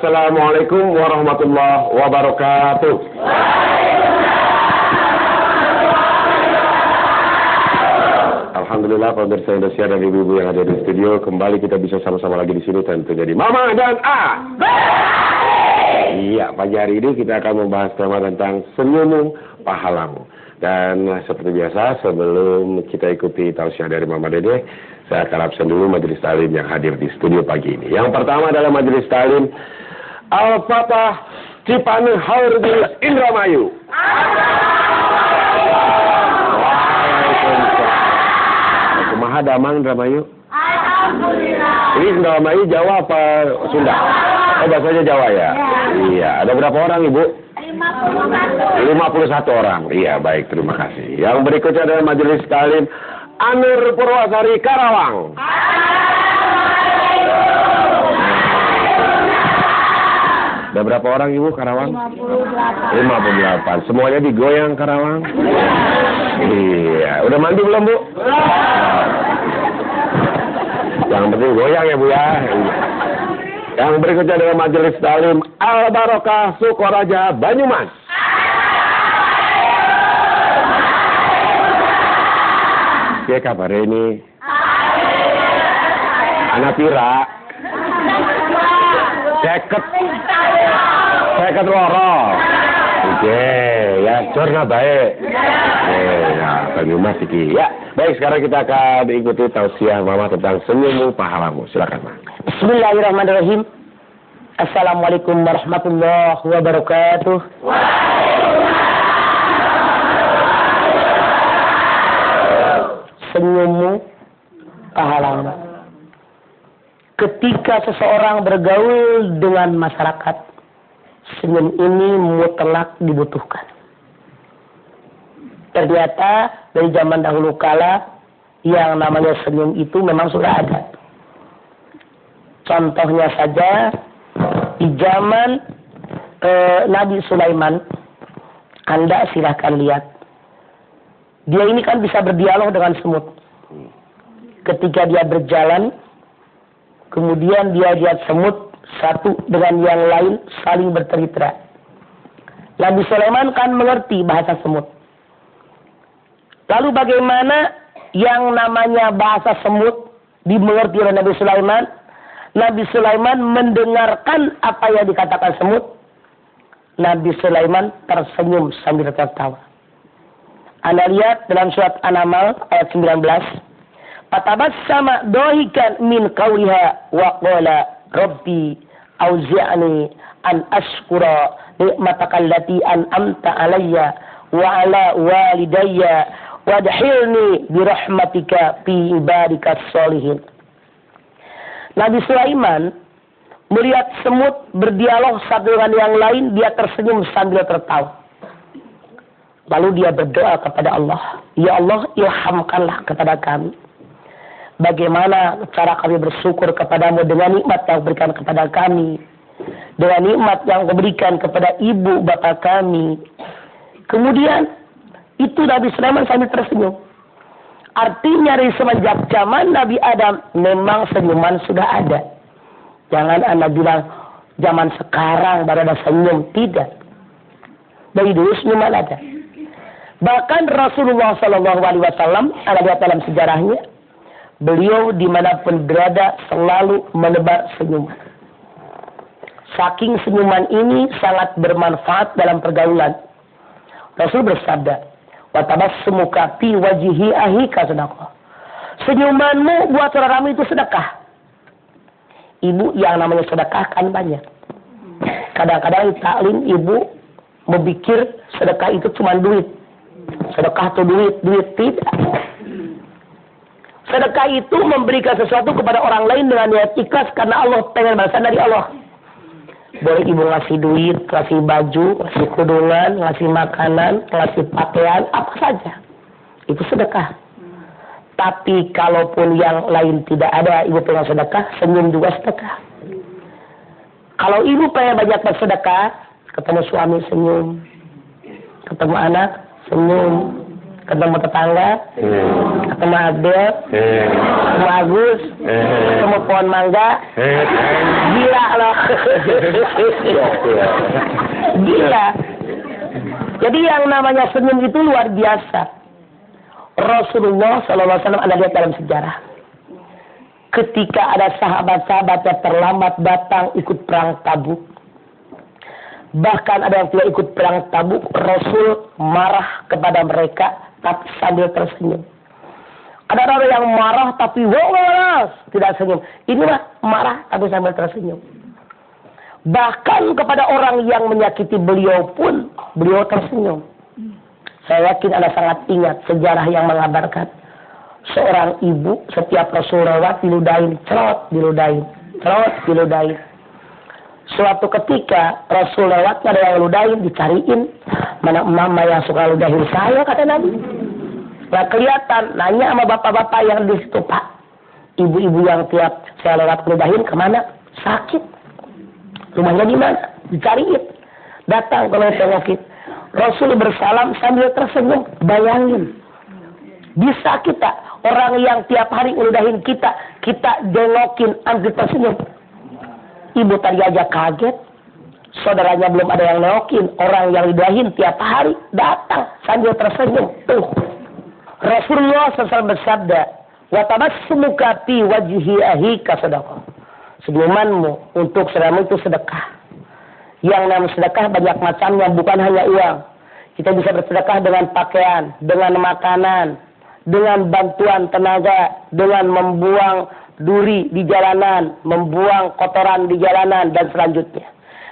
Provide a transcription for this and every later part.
Assalamualaikum warahmatullahi wabarakatuh. Alhamdulillah pemirsa Indonesia dan ibu-ibu yang ada di studio, kembali kita bisa sama-sama lagi di sini tentunya di Mama dan A. Iya, pagi hari ini kita akan membahas tema tentang senyummu pahalamu. Dan seperti biasa, sebelum kita ikuti tausiah dari Mama Dede, saya akan absen dulu majelis taklim yang hadir di studio pagi ini. Yang pertama adalah majelis taklim Al-Fatah Cipane Haurdil Indramayu. Kumaha damang Indramayu? Alhamdulillah. Ini Indramayu Jawa apa Sunda? Oh, bahasanya Jawa ya? Iya. Ada berapa orang, Ibu? 51 orang. Iya, baik, terima kasih. Yang berikutnya adalah majelis taklim Anur Purwasari Karawang. Ada berapa orang, Ibu, Karawang? 58. Semuanya digoyang Karawang? Iya. Udah mandi belum, Bu? Yang penting goyang ya, Bu ya. Yang berikutnya adalah majelis taklim Al Barokah Sukoraja Banyumas. Ya kabar ini. Anak pira. Seket loro. Oke, ya curna baik. Ya, Banyumas iki. Ya, baik, sekarang kita akan ikuti tausiah Mama tentang senyummu pahalamu. Silakan, Ma. Bismillahirrahmanirrahim. Assalamualaikum warahmatullahi wabarakatuh. Senyummu pahalamu. Ketika seseorang bergaul dengan masyarakat, senyum ini mutlak dibutuhkan. Ternyata dari zaman dahulu kala yang namanya senyum itu memang sudah ada. Contohnya saja di zaman Nabi Sulaiman, Anda silahkan lihat. Dia ini kan bisa berdialog dengan semut. Ketika dia berjalan, kemudian dia lihat semut satu dengan yang lain saling bercerita. Nabi Sulaiman kan mengerti bahasa semut. Lalu bagaimana yang namanya bahasa semut dimengerti oleh Nabi Sulaiman? Nabi Sulaiman mendengarkan apa yang dikatakan semut. Nabi Sulaiman tersenyum sambil tertawa. Anda lihat dalam surat An-Naml ayat 19. Fatabassama dohikan min qawliha wa qala rabbi auzi'ni an ashkura ni'mataka allati an'amta alayya wa ala walidayya wadkhilni bi rahmatika fi ibadikas sholihin. Nabi Sulaiman melihat semut berdialog satu dengan yang lain, dia tersenyum sambil tertawa. Lalu dia berdoa kepada Allah, ya Allah, ilhamkanlah kepada kami. Bagaimana cara kami bersyukur kepadamu dengan nikmat yang berikan kepada kami, dengan nikmat yang diberikan kepada ibu bapak kami. Kemudian itu Nabi Sulaiman sambil tersenyum. Artinya dari semenjak zaman Nabi Adam memang senyuman sudah ada. Jangan Anda bilang zaman sekarang baru ada senyum. Tidak. Dari dulu senyuman ada. Bahkan Rasulullah SAW, Anda lihat dalam sejarahnya, beliau dimanapun berada selalu menebar senyuman. Saking senyuman ini sangat bermanfaat dalam pergaulan. Rasul bersabda, "Watabassumuka fi wajhi ahika sadaqah." Senyumanmu buat saudaramu itu sedekah. Ibu yang namanya sedekah kan banyak. Kadang-kadang taklim ibu memikir sedekah itu cuma duit. Sedekah itu duit tidak. Sedekah itu memberikan sesuatu kepada orang lain dengan niat ikhlas karena Allah pengen balasan dari Allah. Boleh ibu ngasih duit, ngasih baju, ngasih kudungan, ngasih makanan, ngasih pakaian, apa saja. Itu sedekah. Tapi kalaupun yang lain tidak ada, ibu pengen sedekah, senyum juga sedekah. Kalau ibu pengen banyak bersedekah, ketemu suami senyum, ketemu anak senyum, ketemu tetangga, ketemu Abdel, ketemu Agus, ketemu pohon mangga, gila loh. Gila. Jadi yang namanya senyum itu luar biasa. Rasulullah SAW ada lihat dalam sejarah. Ketika ada sahabat-sahabat yang terlambat datang ikut perang Tabuk. Bahkan ada yang tidak ikut perang Tabuk, Rasul marah kepada mereka tapi sambil tersenyum. Ada orang yang marah tapi tidak senyum. Inilah marah tapi sambil tersenyum. Bahkan kepada orang yang menyakiti beliau pun beliau tersenyum. Saya yakin Anda sangat ingat sejarah yang mengabarkan seorang ibu setiap Rasul lewat diludahin, cerot diludahin, cerot diludahin. Suatu ketika Rasul lewat ada yang ludahin, dicariin mana mama yang suka ludahin saya, kata Nabi. Nah kelihatan, nanya sama bapak-bapak yang di situ, Pak, ibu-ibu yang tiap saya lewat ludahin kemana? Sakit. Rumahnya di mana? Dicariin. Datang kalau tengokin. Rasul bersalam sambil tersenyum. Bayangin. Bisa kita, orang yang tiap hari ludahin kita dengokin sambil tersenyum. Ibu tadi aja kaget. Saudaranya belum ada yang nengokin. Orang yang ludahin tiap hari datang sambil tersenyum. Tuh. Rasulullah SAW bersabda, "Wa tabassumuka fi wajhi ahika sadaqah." Senyumanmu untuk saudaramu itu sedekah. Yang namanya sedekah banyak macamnya, bukan hanya uang. Kita bisa bersedekah dengan pakaian, dengan makanan, dengan bantuan tenaga, dengan membuang duri di jalanan, membuang kotoran di jalanan, dan selanjutnya.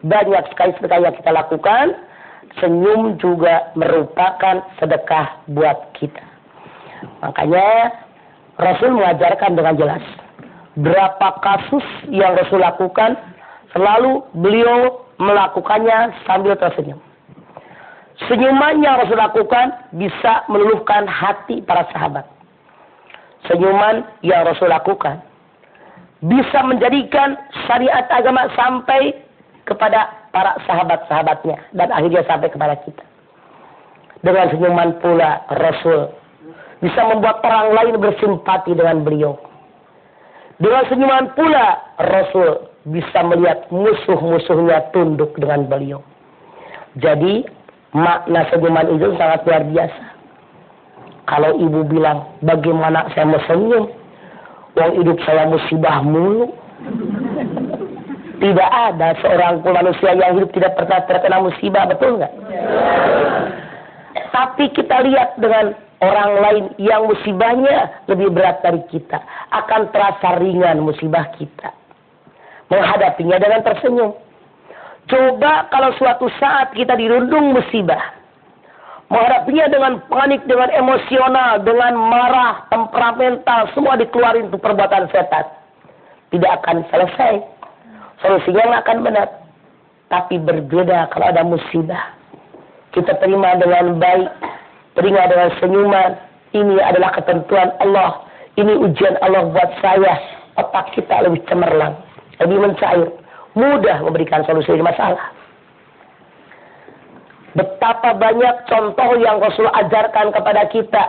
Banyak sekali sedekah yang kita lakukan. Senyum juga merupakan sedekah buat kita. Makanya Rasul mengajarkan dengan jelas. Berapa kasus yang Rasul lakukan, selalu beliau melakukannya sambil tersenyum. Senyuman yang Rasul lakukan bisa meluluhkan hati para sahabat. Senyuman yang Rasul lakukan bisa menjadikan syariat agama sampai kepada para sahabat-sahabatnya dan akhirnya sampai kepada kita. Dengan senyuman pula Rasul bisa membuat orang lain bersimpati dengan beliau. Dengan senyuman pula Rasul bisa melihat musuh-musuhnya tunduk dengan beliau. Jadi makna senyuman itu sangat luar biasa. Kalau ibu bilang, bagaimana saya mau senyum? Uang hidup saya musibah mulu. Tidak ada seorang pun manusia yang hidup tidak pernah terkena musibah, betul nggak? Tapi kita lihat dengan orang lain yang musibahnya lebih berat dari kita, akan terasa ringan musibah kita. Menghadapinya dengan tersenyum. Coba kalau suatu saat kita dirundung musibah, menghadapinya dengan panik, dengan emosional, dengan marah, temperamental, semua dikeluarin untuk perbuatan setan. Tidak akan selesai. Solusinya nggak akan benar. Tapi berbeda kalau ada musibah. Kita terima dengan baik, terima dengan senyuman. Ini adalah ketentuan Allah. Ini ujian Allah buat saya. Otak kita lebih cemerlang, lebih mencair, mudah memberikan solusi masalah. Betapa banyak contoh yang Rasul ajarkan kepada kita.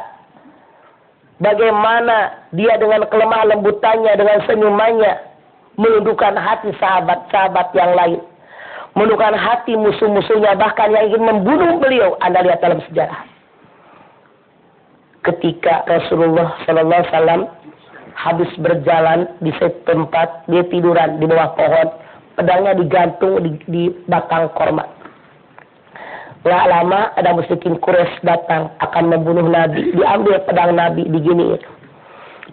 Bagaimana dia dengan kelemah lembutannya, dengan senyumannya, menundukkan hati sahabat-sahabat yang lain. Menundukkan hati musuh-musuhnya, bahkan yang ingin membunuh beliau. Anda lihat dalam sejarah. Ketika Rasulullah SAW habis berjalan di tempat, dia tiduran di bawah pohon. Pedangnya digantung di batang korma. Nggak lama ada musyrikin Quraisy datang akan membunuh Nabi. Diambil pedang Nabi, diginiin.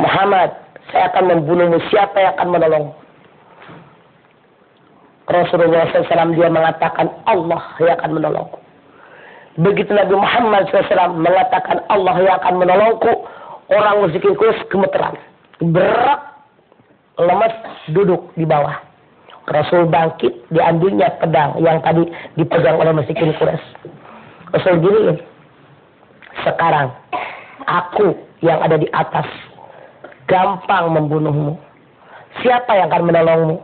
Muhammad, saya akan membunuhmu. Siapa yang akan menolong? Rasulullah SAW dia mengatakan Allah yang akan menolongku. Begitu Nabi Muhammad SAW mengatakan Allah yang akan menolongku, orang musyrikin Quraisy gemeteran, berat, lemas, duduk di bawah. Rasul bangkit, diambilnya pedang yang tadi dipegang oleh musyrikin Quraisy. Rasul gini, sekarang aku yang ada di atas gampang membunuhmu. Siapa yang akan menolongmu?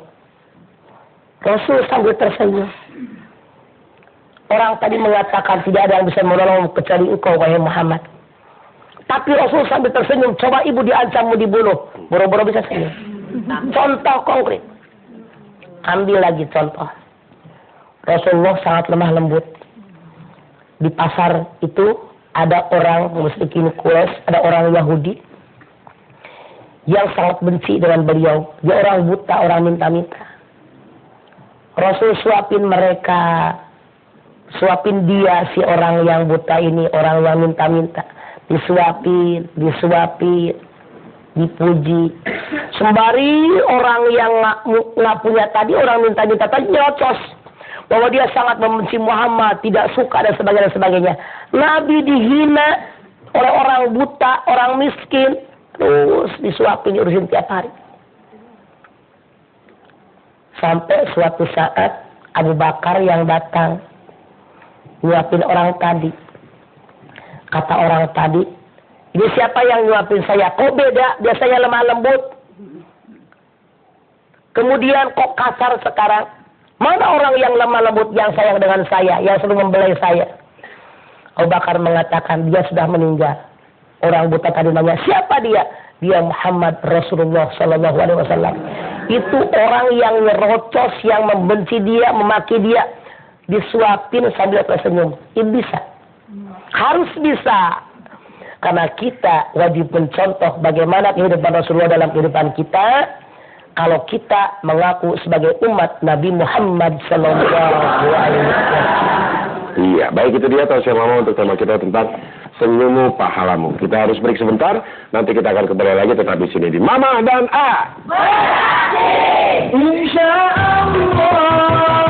Rasul sambil tersenyum. Orang tadi mengatakan tidak ada yang bisa menolongmu kecuali engkau, wahai Muhammad. Tapi Rasul sambil tersenyum. Coba ibu diancam mau dibunuh, boro-boro bisa senyum. Contoh konkret. Ambil lagi contoh. Rasulullah sangat lemah lembut. Di pasar itu ada orang musyrikin Quraisy, ada orang Yahudi yang sangat benci dengan beliau. Dia orang buta, orang minta-minta. Rasul suapin mereka, suapin dia si orang yang buta ini, orang yang minta-minta. Disuapin, dipuji. Sembari orang yang nggak punya tadi, orang minta-minta tadi nyocos bahwa dia sangat membenci Muhammad, tidak suka dan sebagainya. Nabi dihina oleh orang buta, orang miskin, terus disuapin, diurusin tiap hari. Sampai suatu saat Abu Bakar yang datang nyuapin orang tadi. Kata orang tadi, ini siapa yang nyuapin saya? Kok beda? Biasanya lemah lembut. Kemudian kok kasar sekarang? Mana orang yang lemah lembut, yang sayang dengan saya, yang selalu membelai saya? Abu Bakar mengatakan dia sudah meninggal. Orang buta tadi nanya, siapa dia? Dia Muhammad Rasulullah Sallallahu Alaihi Wasallam. Itu orang yang nyerocos, yang membenci dia, memaki dia, disuapin sambil tersenyum. Ini bisa, harus bisa. Karena kita wajib mencontoh bagaimana kehidupan Rasulullah dalam kehidupan kita. Kalau kita mengaku sebagai umat Nabi Muhammad Sallallahu Alaihi Wasallam. Iya, baik, itu dia tausiah mama untuk tema kita tentang senyummu pahalamu. Kita harus break sebentar, nanti kita akan kembali lagi tetap di sini di Mama dan A. Insya Allah.